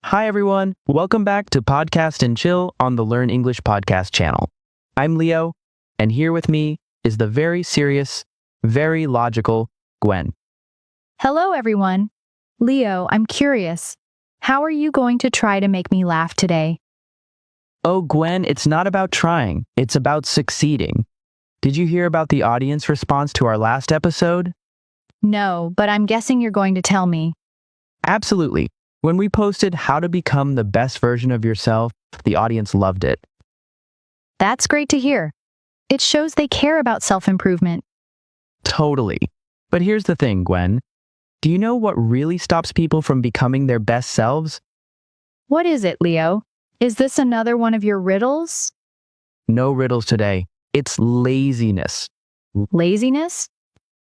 Hi, everyone. Welcome back to Podcast and Chill on the Learn English podcast channel. I'm Leo, and here with me is the very serious, very logical Gwen. Hello, everyone. Leo, I'm curious. How are you going to try to make me laugh today? Oh, Gwen, it's not about trying, it's about succeeding. Did you hear about the audience response to our last episode? No, but I'm guessing you're going to tell me. Absolutely. When we posted how to become the best version of yourself, the audience loved it. That's great to hear. It shows they care about self-improvement. Totally. But here's the thing, Gwen. Do you know what really stops people from becoming their best selves? What is it, Leo? Is this another one of your riddles? No riddles today. It's laziness. Laziness?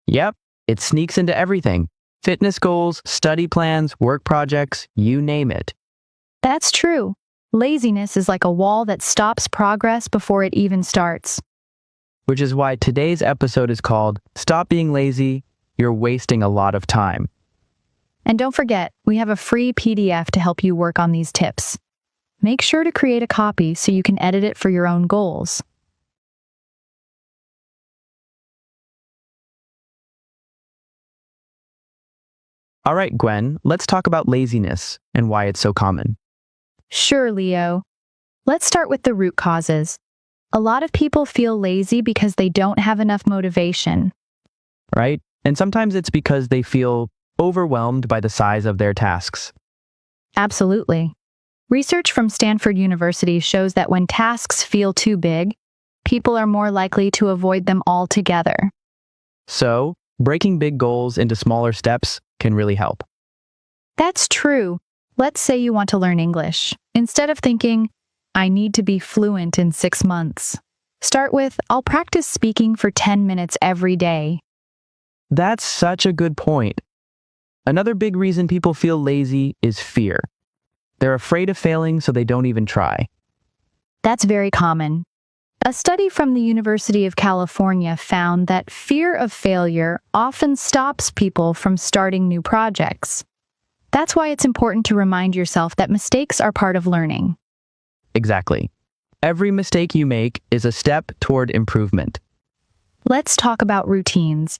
Yep, it sneaks into everything. Fitness goals, study plans, work projects, you name it. That's true. Laziness is like a wall that stops progress before it even starts. Which is why today's episode is called Stop Being Lazy, You're Wasting a Lot of Time. And don't forget, we have a free PDF to help you work on these tips. Make sure to create a copy so you can edit it for your own goals. All right, Gwen, let's talk about laziness and why it's so common. Sure, Leo. Let's start with the root causes. A lot of people feel lazy because they don't have enough motivation. Right? And sometimes it's because they feel overwhelmed by the size of their tasks. Absolutely. Research from Stanford University shows that when tasks feel too big, people are more likely to avoid them altogether. So, breaking big goals into smaller steps can really help. That's true. Let's say you want to learn English. Instead of thinking, I need to be fluent in 6 months, start with, I'll practice speaking for 10 minutes every day. That's such a good point. Another big reason people feel lazy is fear. They're afraid of failing, so they don't even try. That's very common. A study from the University of California found that fear of failure often stops people from starting new projects. That's why it's important to remind yourself that mistakes are part of learning. Exactly. Every mistake you make is a step toward improvement. Let's talk about routines.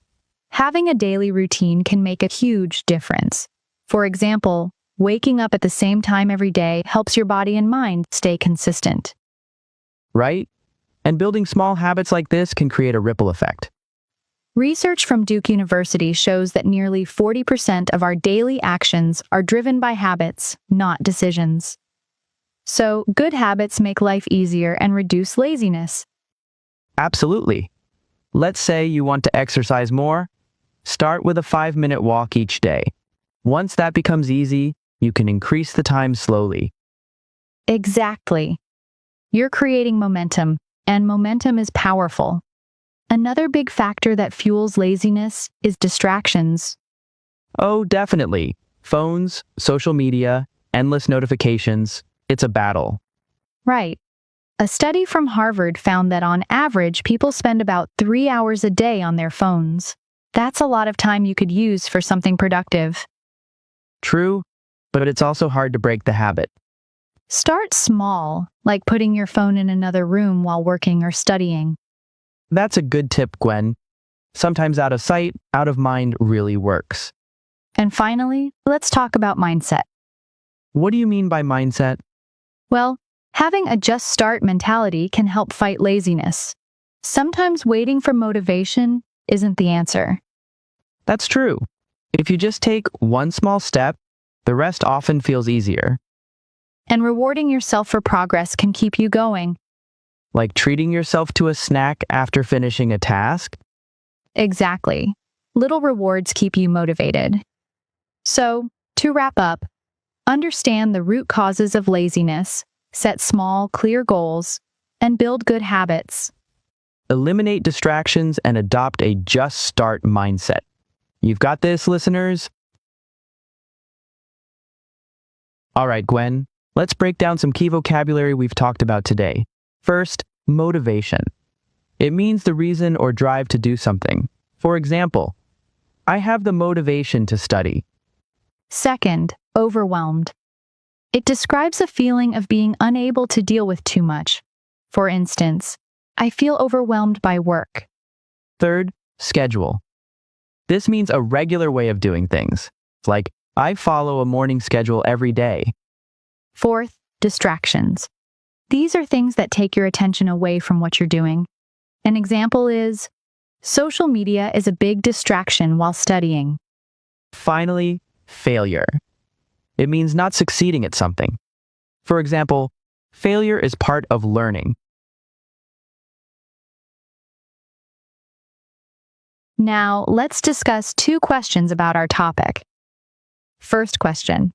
Having a daily routine can make a huge difference. For example, waking up at the same time every day helps your body and mind stay consistent. Right? And building small habits like this can create a ripple effect. Research from Duke University shows that nearly 40% of our daily actions are driven by habits, not decisions. So, good habits make life easier and reduce laziness. Absolutely. Let's say you want to exercise more. Start with a 5-minute walk each day. Once that becomes easy, you can increase the time slowly. Exactly. You're creating momentum, and momentum is powerful. Another big factor that fuels laziness is distractions. Oh, definitely. Phones, social media, endless notifications. It's a battle. Right. A study from Harvard found that on average, people spend about 3 hours a day on their phones. That's a lot of time you could use for something productive. True, but it's also hard to break the habit. Start small, like putting your phone in another room while working or studying. That's a good tip, Gwen. Sometimes out of sight, out of mind really works. And finally, let's talk about mindset. What do you mean by mindset? Well, having a just start mentality can help fight laziness. Sometimes waiting for motivation isn't the answer. That's true. If you just take one small step, the rest often feels easier. And rewarding yourself for progress can keep you going. Like treating yourself to a snack after finishing a task? Exactly. Little rewards keep you motivated. So, to wrap up, understand the root causes of laziness, set small, clear goals, and build good habits. Eliminate distractions and adopt a just start mindset. You've got this, listeners. All right, Gwen, let's break down some key vocabulary we've talked about today. First, motivation. It means the reason or drive to do something. For example, I have the motivation to study. Second, overwhelmed. It describes a feeling of being unable to deal with too much. For instance, I feel overwhelmed by work. Third, schedule. This means a regular way of doing things. Like, I follow a morning schedule every day. Fourth, distractions. These are things that take your attention away from what you're doing. An example is, social media is a big distraction while studying. Finally, failure. It means not succeeding at something. For example, failure is part of learning. Now, let's discuss 2 questions about our topic. First question,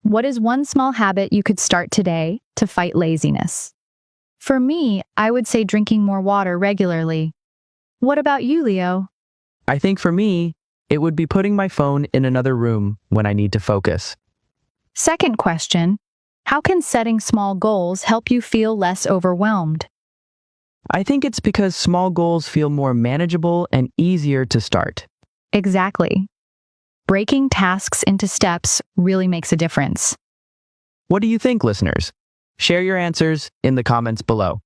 what is one small habit you could start today to fight laziness? For me, I would say drinking more water regularly. What about you, Leo? I think for me, it would be putting my phone in another room when I need to focus. Second question, how can setting small goals help you feel less overwhelmed? I think it's because small goals feel more manageable and easier to start. Exactly. Breaking tasks into steps really makes a difference. What do you think, listeners? Share your answers in the comments below.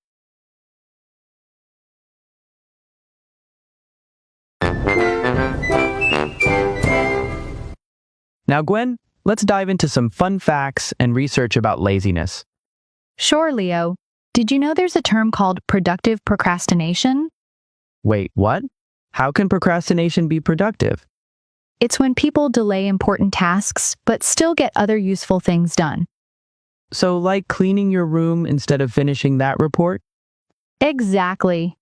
Now, Gwen, let's dive into some fun facts and research about laziness. Sure, Leo. Did you know there's a term called productive procrastination? Wait, what? How can procrastination be productive? It's when people delay important tasks but still get other useful things done. So, like cleaning your room instead of finishing that report? Exactly.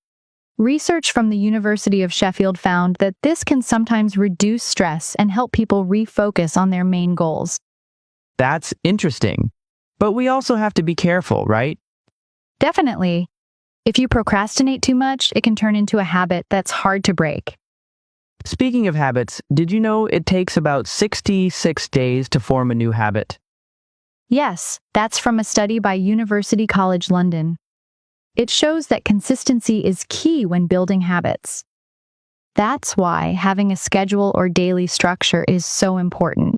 Research from the University of Sheffield found that this can sometimes reduce stress and help people refocus on their main goals. That's interesting. But we also have to be careful, right? Definitely. If you procrastinate too much, it can turn into a habit that's hard to break. Speaking of habits, did you know it takes about 66 days to form a new habit? Yes, that's from a study by University College London. It shows that consistency is key when building habits. That's why having a schedule or daily structure is so important.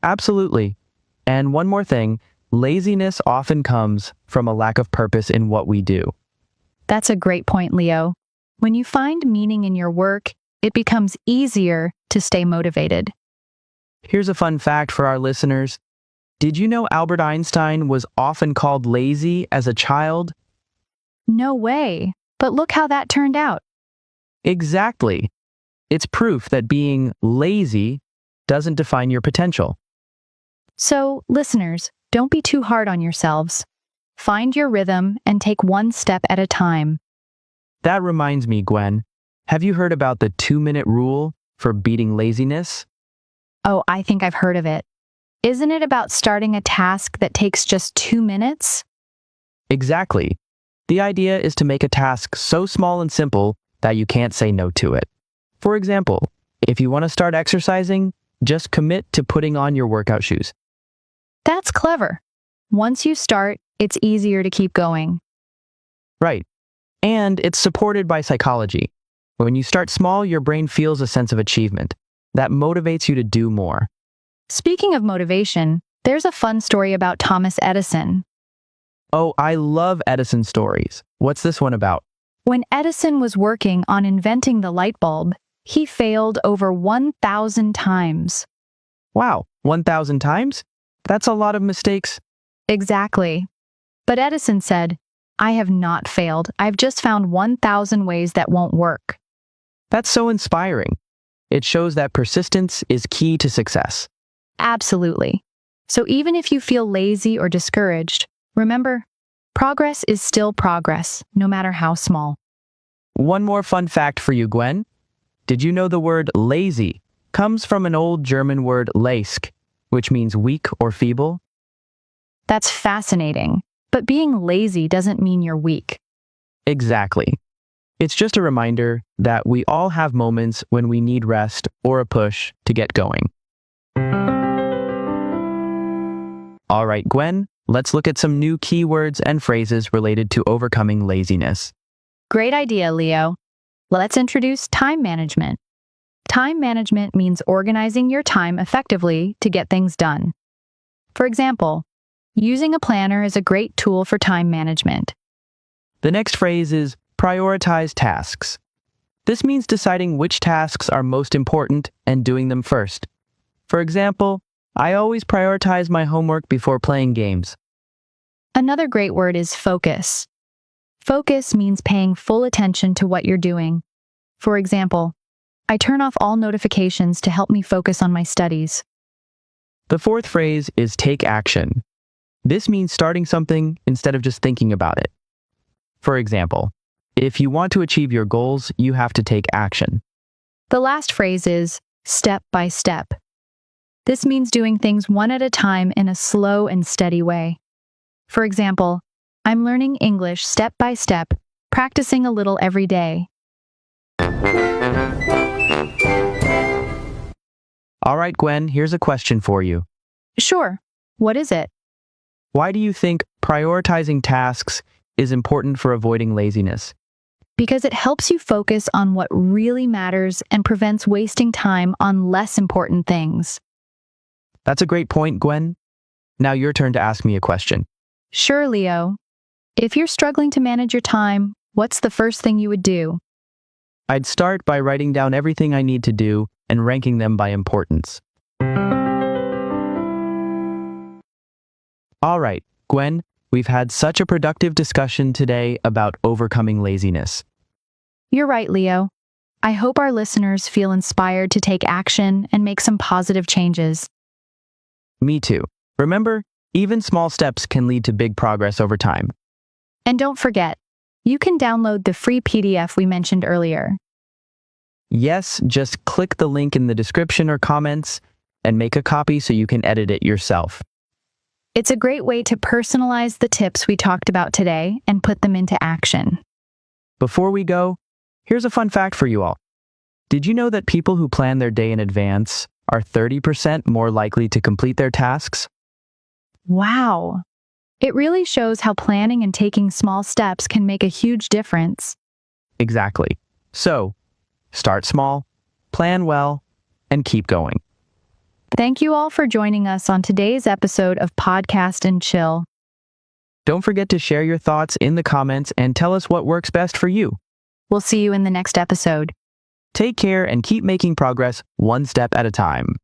Absolutely. And one more thing, laziness often comes from a lack of purpose in what we do. That's a great point, Leo. When you find meaning in your work, it becomes easier to stay motivated. Here's a fun fact for our listeners. Did you know Albert Einstein was often called lazy as a child? No way. But look how that turned out. Exactly. It's proof that being lazy doesn't define your potential. So, listeners, don't be too hard on yourselves. Find your rhythm and take one step at a time. That reminds me, Gwen, have you heard about the 2-minute rule for beating laziness? Oh, I think I've heard of it. Isn't it about starting a task that takes just 2 minutes? Exactly. The idea is to make a task so small and simple that you can't say no to it. For example, if you want to start exercising, just commit to putting on your workout shoes. That's clever. Once you start, it's easier to keep going. Right. And it's supported by psychology. When you start small, your brain feels a sense of achievement. That motivates you to do more. Speaking of motivation, there's a fun story about Thomas Edison. Oh, I love Edison stories. What's this one about? When Edison was working on inventing the light bulb, he failed over 1,000 times. Wow, 1,000 times? That's a lot of mistakes. Exactly. But Edison said, I have not failed. I've just found 1,000 ways that won't work. That's so inspiring. It shows that persistence is key to success. Absolutely. So even if you feel lazy or discouraged, remember, progress is still progress, no matter how small. One more fun fact for you, Gwen. Did you know the word lazy comes from an old German word leisk, which means weak or feeble? That's fascinating. But being lazy doesn't mean you're weak. Exactly. It's just a reminder that we all have moments when we need rest or a push to get going. All right, Gwen, let's look at some new keywords and phrases related to overcoming laziness. Great idea, Leo. Let's introduce time management. Time management means organizing your time effectively to get things done. For example, Using a planner is a great tool for time management. The next phrase is prioritize tasks. This means deciding which tasks are most important and doing them first. For example, I always prioritize my homework before playing games. Another great word is focus. Focus means paying full attention to what you're doing. For example, I turn off all notifications to help me focus on my studies. The fourth phrase is take action. This means starting something instead of just thinking about it. For example, if you want to achieve your goals, you have to take action. The last phrase is step by step. This means doing things one at a time in a slow and steady way. For example, I'm learning English step by step, practicing a little every day. All right, Gwen, here's a question for you. Sure. What is it? Why do you think prioritizing tasks is important for avoiding laziness? Because it helps you focus on what really matters and prevents wasting time on less important things. That's a great point, Gwen. Now your turn to ask me a question. Sure, Leo. If you're struggling to manage your time, what's the first thing you would do? I'd start by writing down everything I need to do and ranking them by importance. All right, Gwen, we've had such a productive discussion today about overcoming laziness. You're right, Leo. I hope our listeners feel inspired to take action and make some positive changes. Me too. Remember, even small steps can lead to big progress over time. And don't forget, you can download the free PDF we mentioned earlier. Yes, just click the link in the description or comments and make a copy so you can edit it yourself. It's a great way to personalize the tips we talked about today and put them into action. Before we go, here's a fun fact for you all. Did you know that people who plan their day in advance are 30% more likely to complete their tasks? Wow! It really shows how planning and taking small steps can make a huge difference. Exactly. So, start small, plan well, and keep going. Thank you all for joining us on today's episode of Podcast and Chill. Don't forget to share your thoughts in the comments and tell us what works best for you. We'll see you in the next episode. Take care and keep making progress one step at a time.